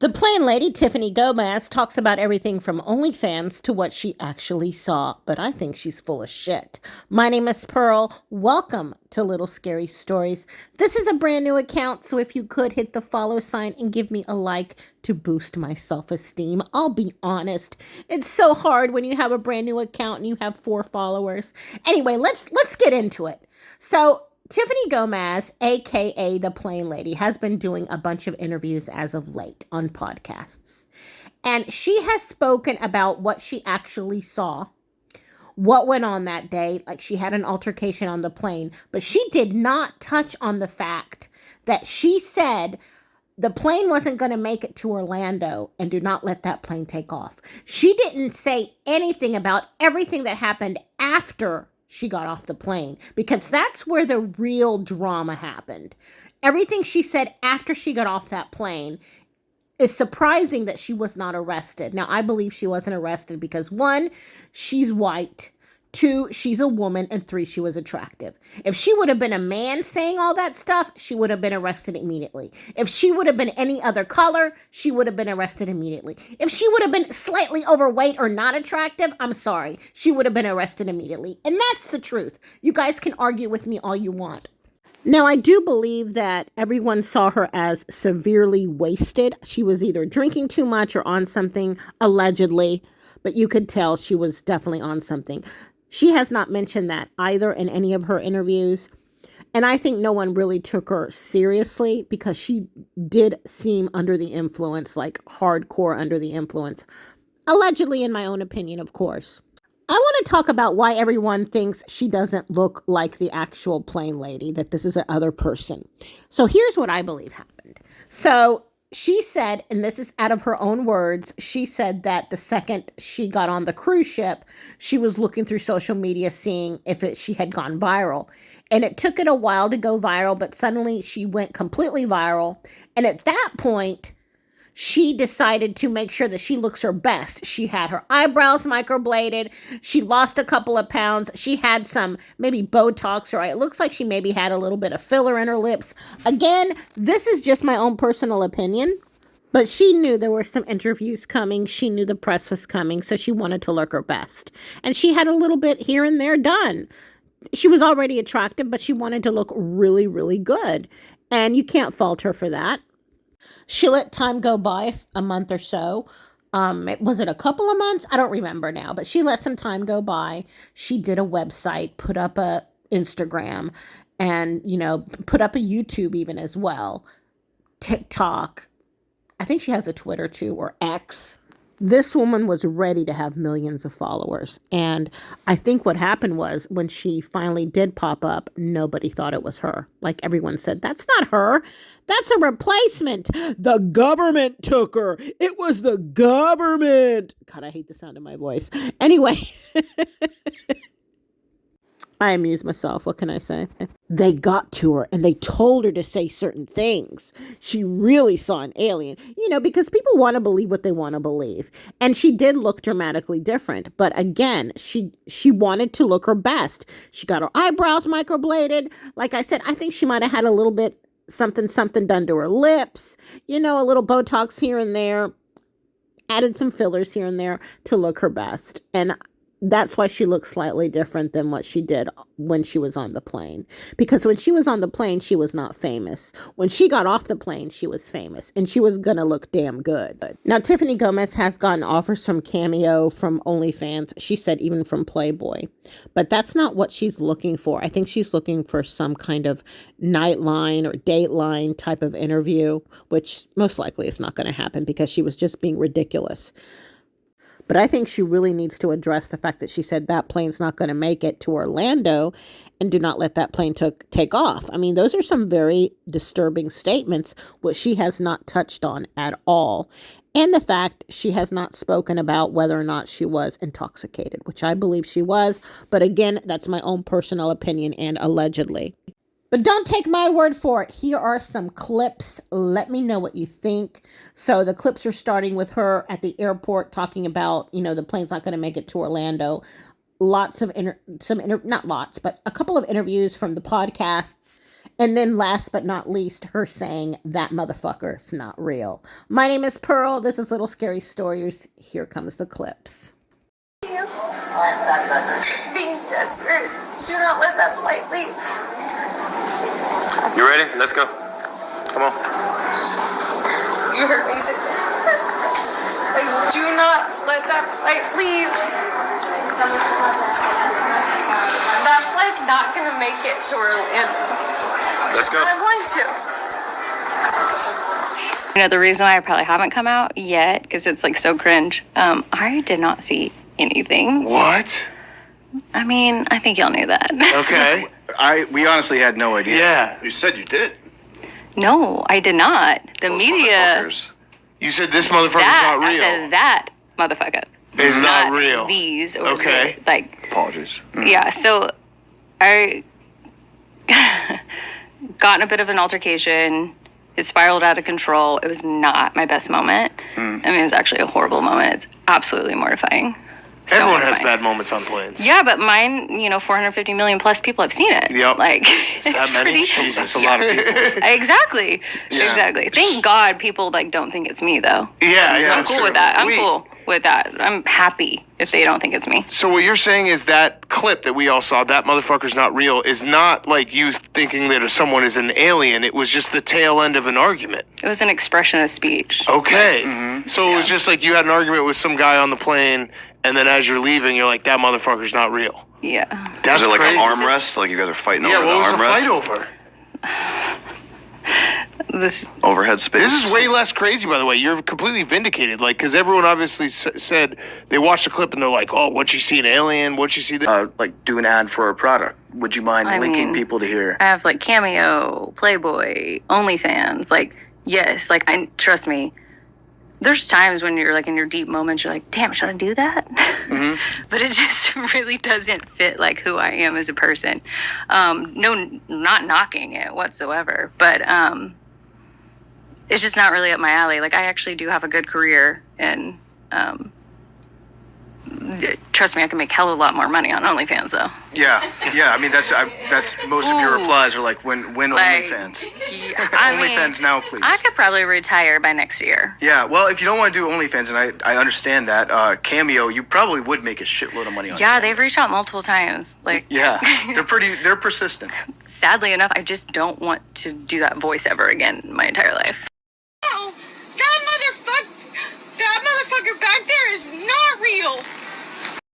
The plain lady, Tiffany Gomas, talks about everything from OnlyFans to what she actually saw, but I think she's full of shit. My name is Pearl. Welcome to Little Scary Stories. This is a brand new account, so if you could hit the follow sign and give me a like to boost my self-esteem. I'll be honest, it's so hard when you have a brand new account and you have 4 followers. Anyway, let's get into it. So, Tiffany Gomas, aka the Plain Lady, has been doing a bunch of interviews as of late on podcasts. And she has spoken about what she actually saw, what went on that day. Like, she had an altercation on the plane, but she did not touch on the fact that she said the plane wasn't going to make it to Orlando and do not let that plane take off. She didn't say anything about everything that happened after she got off the plane, because that's where the real drama happened. Everything she said after she got off that plane is surprising that she was not arrested. Now, I believe she wasn't arrested because 1, she's white. 2, she's a woman. And 3, she was attractive. If she would have been a man saying all that stuff, she would have been arrested immediately. If she would have been any other color, she would have been arrested immediately. If she would have been slightly overweight or not attractive, I'm sorry, she would have been arrested immediately. And that's the truth. You guys can argue with me all you want. Now, I do believe that everyone saw her as severely wasted. She was either drinking too much or on something, allegedly, but you could tell she was definitely on something. She has not mentioned that either in any of her interviews. And I think no one really took her seriously because she did seem under the influence, like hardcore under the influence. Allegedly, in my own opinion, of course. I want to talk about why everyone thinks she doesn't look like the actual Plain Lady, that this is another person. So here's what I believe happened. So she said, and this is out of her own words, she said that the second she got on the cruise ship, she was looking through social media, seeing if she had gone viral. And it took it a while to go viral, but suddenly she went completely viral. And at that point, she decided to make sure that she looks her best. She had her eyebrows microbladed. She lost a couple of pounds. She had some maybe Botox, or it looks like she maybe had a little bit of filler in her lips. Again, this is just my own personal opinion, but she knew there were some interviews coming. She knew the press was coming, so she wanted to look her best. And she had a little bit here and there done. She was already attractive, but she wanted to look really, really good. And you can't fault her for that. She let time go by a month or so. Was it a couple of months? I don't remember now, but she let some time go by. She did a website, put up a Instagram, and, put up a YouTube even as well. TikTok. I think she has a Twitter too, or X. This woman was ready to have millions of followers. And I think what happened was when she finally did pop up, nobody thought it was her. Like, everyone said, that's not her. That's a replacement. The government took her. It was the government. God, I hate the sound of my voice. Anyway. I amuse myself. What can I say? They got to her and they told her to say certain things. She really saw an alien, because people want to believe what they want to believe. And she did look dramatically different. But again, she wanted to look her best. She got her eyebrows microbladed. Like I said, I think she might have had a little bit something done to her lips, a little Botox here and there, added some fillers here and there to look her best. And that's why she looks slightly different than what she did when she was on the plane. Because when she was on the plane, she was not famous. When she got off the plane, she was famous. And she was going to look damn good. Now, Tiffany Gomas has gotten offers from Cameo, from OnlyFans. She said even from Playboy. But that's not what she's looking for. I think she's looking for some kind of Nightline or Dateline type of interview, which most likely is not going to happen because she was just being ridiculous. But I think she really needs to address the fact that she said that plane's not going to make it to Orlando and do not let that plane take off. I mean, those are some very disturbing statements, which she has not touched on at all. And the fact she has not spoken about whether or not she was intoxicated, which I believe she was. But again, that's my own personal opinion and allegedly. But don't take my word for it. Here are some clips. Let me know what you think. So the clips are starting with her at the airport talking about, the plane's not going to make it to Orlando. Lots of, not lots, but a couple of interviews from the podcasts. And then last but not least, her saying, that motherfucker's not real. My name is Pearl. This is Little Scary Stories. Here comes the clips. Being dead serious. Do not let that flight leave. You ready? Let's go. Come on. You heard me say this. Like, do not let that flight leave. That flight's not going to make it to Orlando. Let's go. It's not going to. You know, the reason why I probably haven't come out yet, because it's like so cringe, I did not see anything. What? I mean, I think y'all knew that. Okay. We honestly had no idea. Yeah. You said you did. No, I did not. The Those media. motherfuckers. You said this motherfucker's That, not real. I said that motherfucker. Is not real. These. Over Okay. there. Like, Apologies. yeah, so I got in a bit of an altercation. It spiraled out of control. It was not my best moment. I mean, it was actually a horrible moment. It's absolutely mortifying. So Everyone has mortifying. bad moments on planes. Yeah, but mine, 450 million plus people have seen it. Yep. Like, it's That many? pretty. Jesus. That's a lot of people. Exactly. Yeah. Exactly. Thank God people don't think it's me though. Yeah. I'm cool with that. I'm cool with that. I'm happy if they don't think it's me. So what you're saying is that clip that we all saw, that motherfucker's not real, is not like you thinking that someone is an alien. It was just the tail end of an argument. It was an expression of speech. Okay. So it was just like you had an argument with some guy on the plane, and then as you're leaving, you're like, that motherfucker's not real. Yeah. That's Is it like crazy. an arm wrest? Like you guys are fighting over Yeah, the what was the armrest? fight over? This. Overhead space. This is way less crazy, by the way. You're completely vindicated, like, because everyone obviously said they watched the clip and they're like, "Oh, what'd you see an alien? What'd you see?" Like do an ad for a product. Would you mind I linking mean, people to here? I have Cameo, Playboy, OnlyFans. Yes, trust me. There's times when you're in your deep moments, you're like, damn, should I do that? Mm-hmm. But it just really doesn't fit who I am as a person. No, not knocking it whatsoever, but it's just not really up my alley. I actually do have a good career, and trust me, I can make hell of a lot more money on OnlyFans though. Yeah. I mean, that's most of your Ooh. replies are when OnlyFans. OnlyFans now, please. I could probably retire by next year. Yeah. Well, if you don't want to do OnlyFans, and I understand that, Cameo, you probably would make a shitload of money on. Yeah, Cameo. they've reached out multiple times. Yeah, they're persistent. Sadly enough, I just don't want to do that voice ever again in my entire life. Oh, that motherfucker back there is not real.